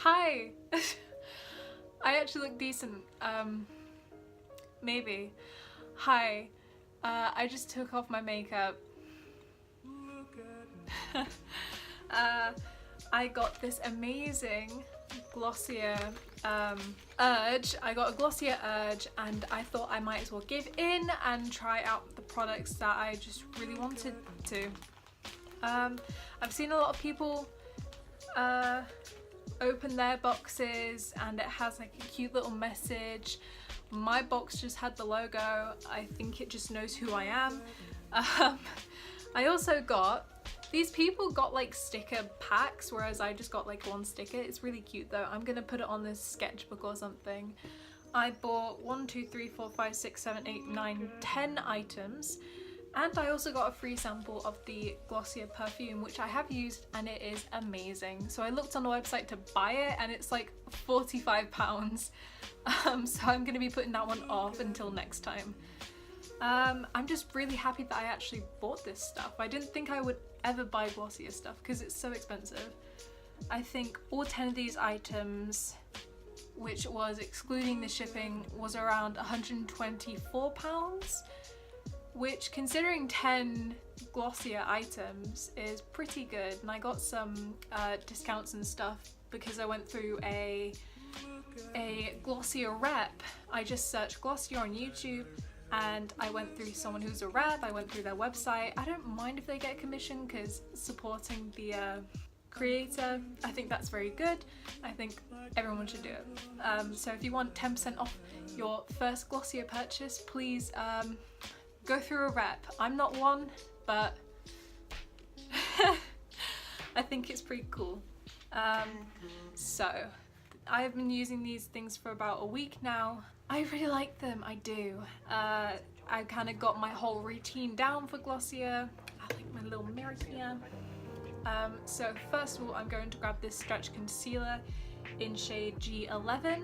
Hi! I actually look decent. Maybe. Hi. I just took off my makeup. I got this amazing Glossier Urge. I got a Glossier Urge and I thought I might as well give in and try out the products that I just really wanted to. I've seen a lot of people open their boxes and it has like a cute little message. My box just had the logo. I think it just knows who I am. I also got, these people got like sticker packs, whereas I just got like one sticker. It's really cute though. I'm gonna put it on this sketchbook or something. I bought 1, 2, 3, 4, 5, 6, 7, 8, 9, 10 items. And I also got a free sample of the Glossier perfume, which I have used and it is amazing. So I looked on the website to buy it and it's like £45. So I'm going to be putting that one off until next time. I'm just really happy that I actually bought this stuff. I didn't think I would ever buy Glossier stuff because it's so expensive. I think all 10 of these items, which was excluding the shipping, was around £124. Which, considering 10 Glossier items, is pretty good. And I got some discounts and stuff because I went through a Glossier rep. I just searched Glossier on YouTube and I went through someone who's a rep. I went through their website. I don't mind if they get a commission because supporting the creator, I think that's very good. I think everyone should do it. So if you want 10% off your first Glossier purchase, please go through a rep. I'm not one, but I think it's pretty cool. So I've been using these things for about a week now. I really like them, I do. I kind of got my whole routine down for Glossier. I like my little mirror here. So first of all, I'm going to grab this stretch concealer in shade G11.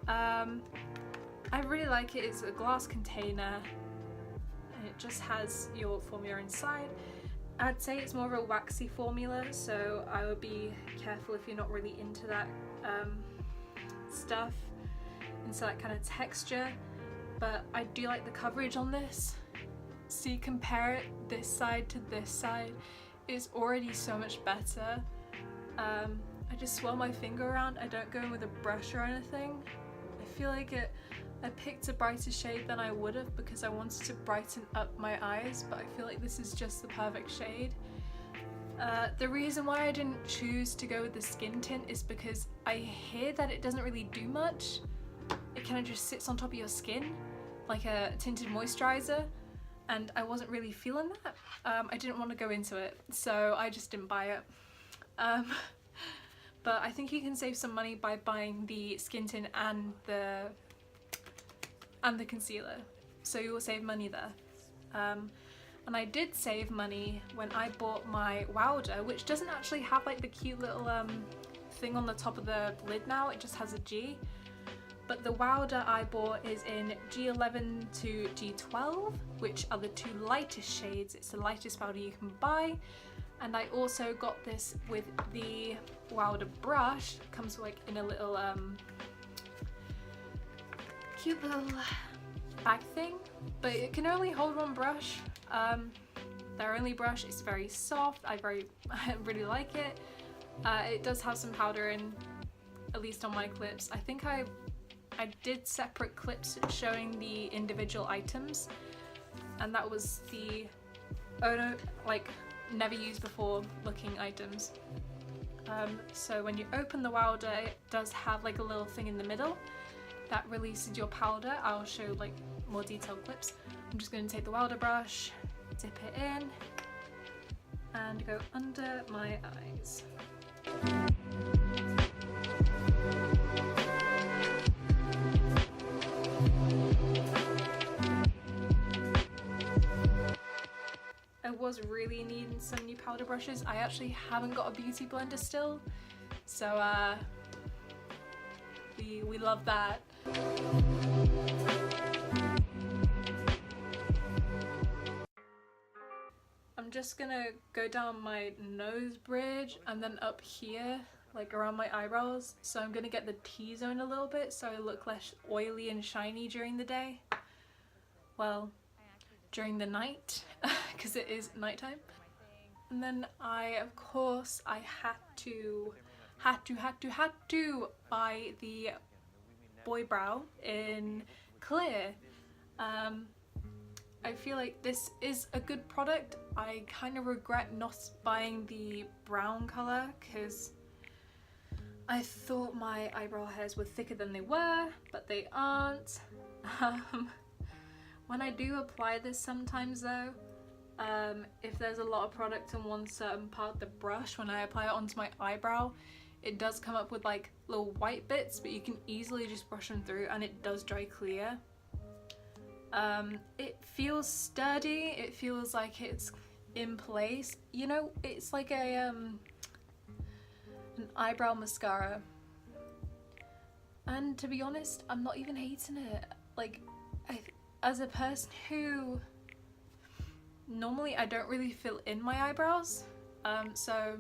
I really like it. It's a glass container. It just has your formula inside. I'd say it's more of a waxy formula, so I would be careful if you're not really into that stuff, into that kind of texture. But I do like the coverage on this. So you compare it this side to this side, it's already so much better. I just swirl my finger around. I don't go in with a brush or anything. I feel like I picked a brighter shade than I would have because I wanted to brighten up my eyes, but I feel like this is just the perfect shade. The reason why I didn't choose to go with the skin tint is because I hear that it doesn't really do much. It kind of just sits on top of your skin like a tinted moisturizer, and I wasn't really feeling that. I didn't want to go into it, so I just didn't buy it. But I think you can save some money by buying the skin tint and the concealer, so you will save money there. And I did save money when I bought my Wowder, which doesn't actually have like the cute little thing on the top of the lid now, it just has a G. But the Wowder I bought is in G11 to G12, which are the two lightest shades. It's the lightest powder you can buy. And I also got this with the Wowder brush. It comes like in a little cute little bag thing, but it can only hold one brush. Their only brush is very soft. I really like it. It does have some powder in, at least on my clips. I think I did separate clips showing the individual items, and that was the like never used before looking items. So when you open the Wowder, it does have like a little thing in the middle that releases your powder. I'll show like more detailed clips. I'm just going to take the Wowder brush, dip it in, and go under my eyes. I was really needing some new powder brushes. I actually haven't got a beauty blender still, so we love that. I'm just gonna go down my nose bridge and then up here like around my eyebrows, so I'm gonna get the T-zone a little bit so I look less oily and shiny during the day. Well, during the night, because it is nighttime. And then of course, I had to buy the Boy Brow in clear. I feel like this is a good product. I kind of regret not buying the brown colour because I thought my eyebrow hairs were thicker than they were, but they aren't. When I do apply this sometimes though, if there's a lot of product on one certain part of the brush, when I apply it onto my eyebrow, it does come up with like little white bits, but you can easily just brush them through and it does dry clear. It feels sturdy, it feels like it's in place. You know, it's like an eyebrow mascara. And to be honest, I'm not even hating it. Like, as a person who normally I don't really fill in my eyebrows, so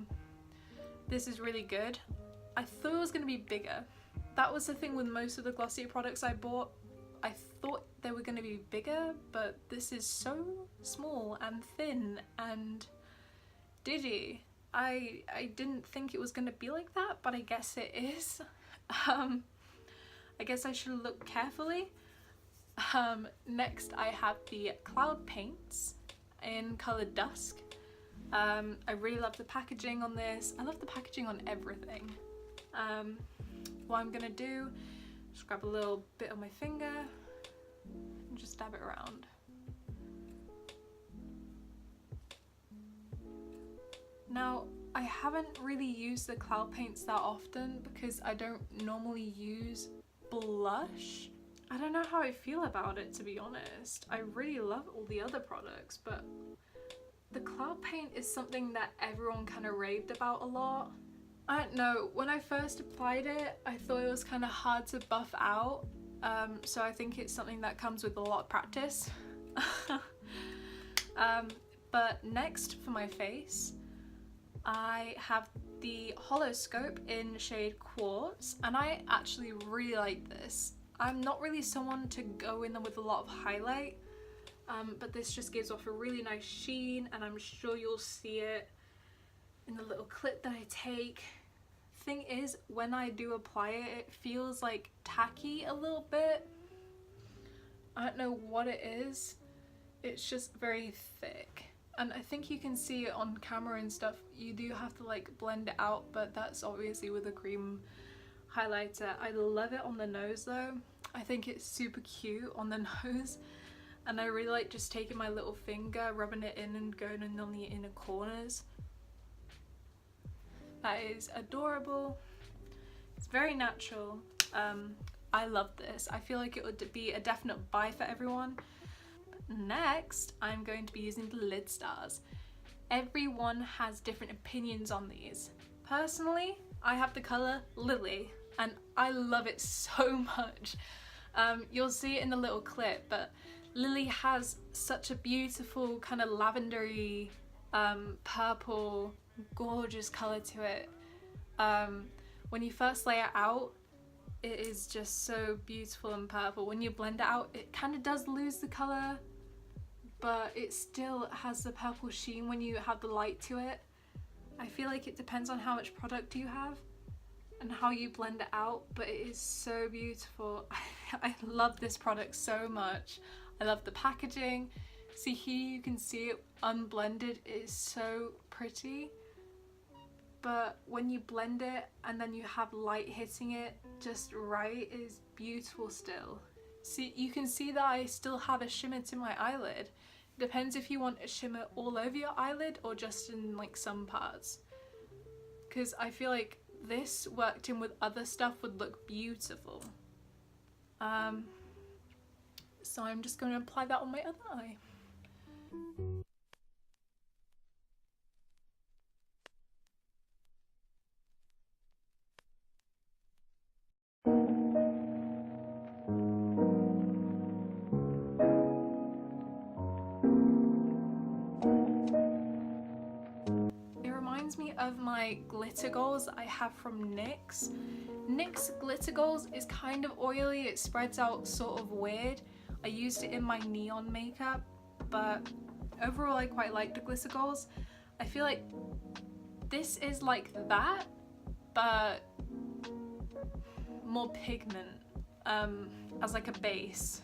this is really good. I thought it was going to be bigger. That was the thing with most of the Glossier products I bought. I thought they were going to be bigger, but this is so small and thin and diddy. I didn't think it was going to be like that, but I guess it is. I guess I should look carefully. Next I have the Cloud Paints in colour Dusk. I really love the packaging on this. I love the packaging on everything. What I'm gonna do, just grab a little bit on my finger and just dab it around. Now, I haven't really used the Cloud Paints that often because I don't normally use blush. I don't know how I feel about it, to be honest. I really love all the other products, but the Cloud Paint is something that everyone kind of raved about a lot. I don't know, when I first applied it, I thought it was kind of hard to buff out, so I think it's something that comes with a lot of practice. But next for my face, I have the Holoscope in shade Quartz, and I actually really like this. I'm not really someone to go in with a lot of highlight, but this just gives off a really nice sheen, and I'm sure you'll see it in the little clip that I take. Thing is, when I do apply it, it feels like tacky a little bit. I don't know what it is. It's just very thick. And I think you can see it on camera and stuff. You do have to like blend it out, but that's obviously with a cream highlighter. I love it on the nose though. I think it's super cute on the nose. And I really like just taking my little finger, rubbing it in and going in on the inner corners. That is adorable. It's very natural. I love this. I feel like it would be a definite buy for everyone. Next, I'm going to be using the Lid Stars. Everyone has different opinions on these. Personally, I have the colour Lily and I love it so much. You'll see it in the little clip, but Lily has such a beautiful kind of lavendery, purple, gorgeous colour to it. When you first lay it out, it is just so beautiful and purple. When you blend it out, it kind of does lose the colour, but it still has the purple sheen when you have the light to it. I feel like it depends on how much product you have and how you blend it out, but it is so beautiful. I love this product so much. I love the packaging. See here, you can see it unblended. It is so pretty. But when you blend it and then you have light hitting it just right, it is beautiful still. See, you can see that I still have a shimmer to my eyelid. It depends if you want a shimmer all over your eyelid or just in like some parts. Because I feel like this worked in with other stuff would look beautiful. So I'm just going to apply that on my other eye. It reminds me of my my glitter goals I have from NYX. NYX glitter goals is kind of oily, it spreads out sort of weird. I used it in my neon makeup, but overall I quite like the glitter goals. I feel like this is like that, but more pigment as like a base.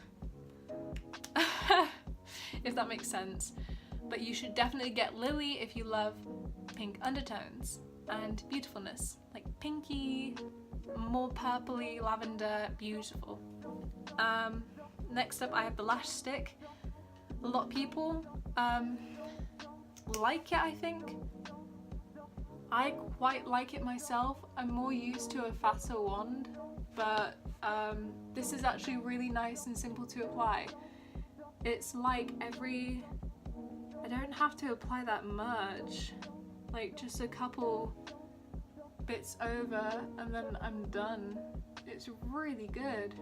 If that makes sense. But you should definitely get Lily if you love pink undertones and beautifulness, like pinky, more purpley, lavender, beautiful. Next up I have the lash stick. A lot of people like it, I think. I quite like it myself. I'm more used to a fatter wand, but this is actually really nice and simple to apply. It's like I don't have to apply that much, like just a couple bits over and then I'm done. It's really good.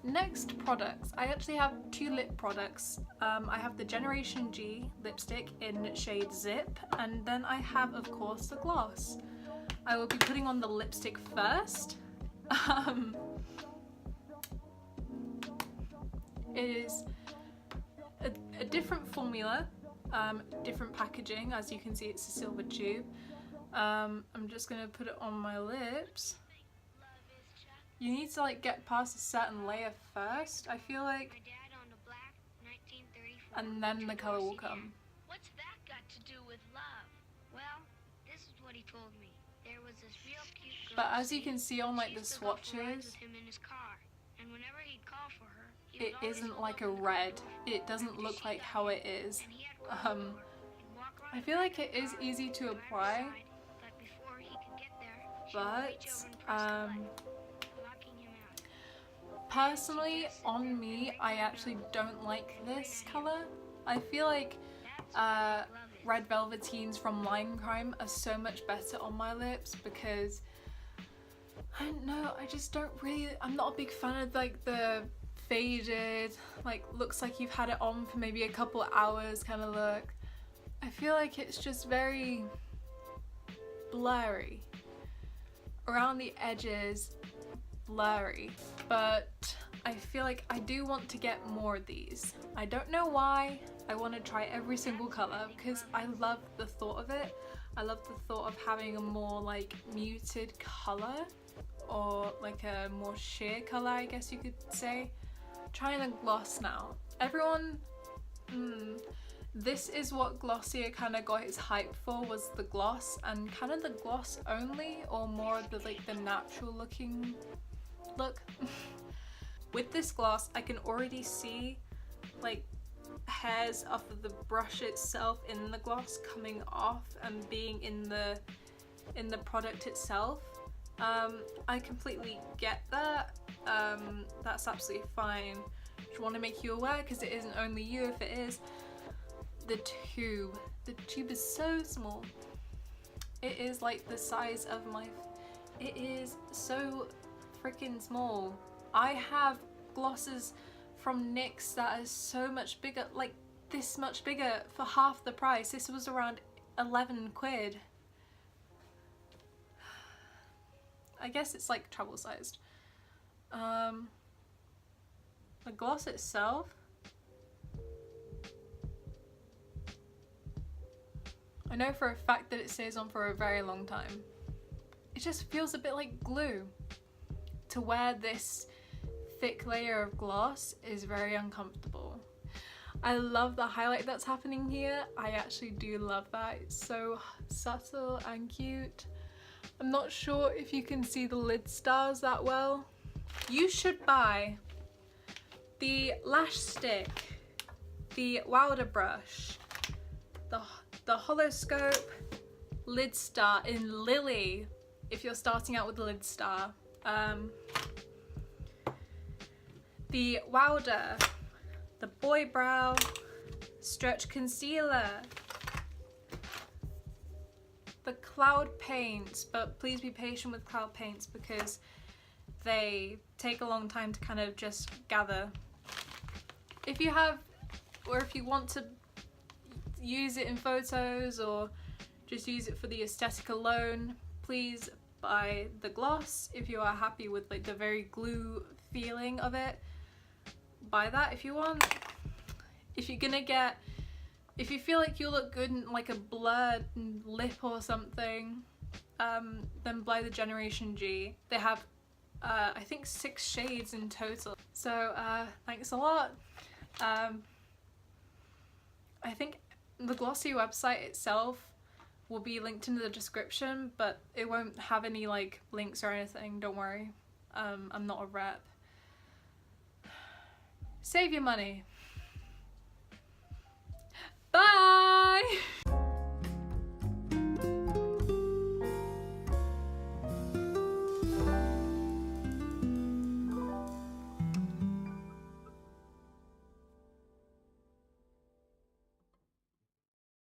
Next products, I actually have two lip products. I have the Generation G lipstick in shade Zip, and then I have of course the gloss. I will be putting on the lipstick first. It is a different formula, different packaging. As you can see, it's a silver tube. I'm just gonna put it on my lips. You need to like get past a certain layer first, I feel like, and then the colour will come. What's that got to do with love? Well, this is what he told me. There was this real cute girl. But as you can see on like the swatches, it isn't like a red. It doesn't look like how it is. I feel like it is easy to apply, but personally, on me, I actually don't like this colour. I feel like Red Velveteens from Line Crime are so much better on my lips because, I don't know, I just don't really, I'm not a big fan of like the faded, like looks like you've had it on for maybe a couple hours kind of look. I feel like it's just very blurry. Around the edges, blurry, but I feel like I do want to get more of these. I don't know why. I want to try every single colour because I love the thought of it. I love the thought of having a more like muted colour, or like a more sheer colour, I guess you could say. Trying the gloss now. Everyone, this is what Glossier kind of got its hype for, was the gloss, and kind of the gloss only, or more of the like the natural looking look. With this gloss, I can already see like hairs off of the brush itself in the gloss coming off and being in the product itself. I completely get that. That's absolutely fine. Just want to make you aware because it isn't only you. If it is, the tube is so small. It is like the size of my, it is so freaking small. I have glosses from NYX that are so much bigger, like this much bigger, for half the price. This was around 11 quid. I guess it's like travel sized. The gloss itself, I know for a fact that it stays on for a very long time. It just feels a bit like glue. To wear this thick layer of gloss is very uncomfortable. I love the highlight that's happening here. I actually do love that. It's so subtle and cute. I'm not sure if you can see the lid stars that well. You should buy the lash stick, the Wilder brush, the Hollow Scope, Lid Star in Lily, if you're starting out with the Lid Star. The Wowder, the Boy Brow Stretch Concealer, the Cloud Paints, but please be patient with Cloud Paints because they take a long time to kind of just gather. If you have, or if you want to use it in photos or just use it for the aesthetic alone, please buy the gloss. If you are happy with like the very glue feeling of it, buy that if you want. If you're gonna get, if you feel like you look good in like a blurred lip or something, then buy the Generation G. They have I think 6 shades in total. So thanks a lot. I think the Glossier website itself will be linked in the description, but it won't have any like links or anything, don't worry. I'm not a rep. Save your money. Bye!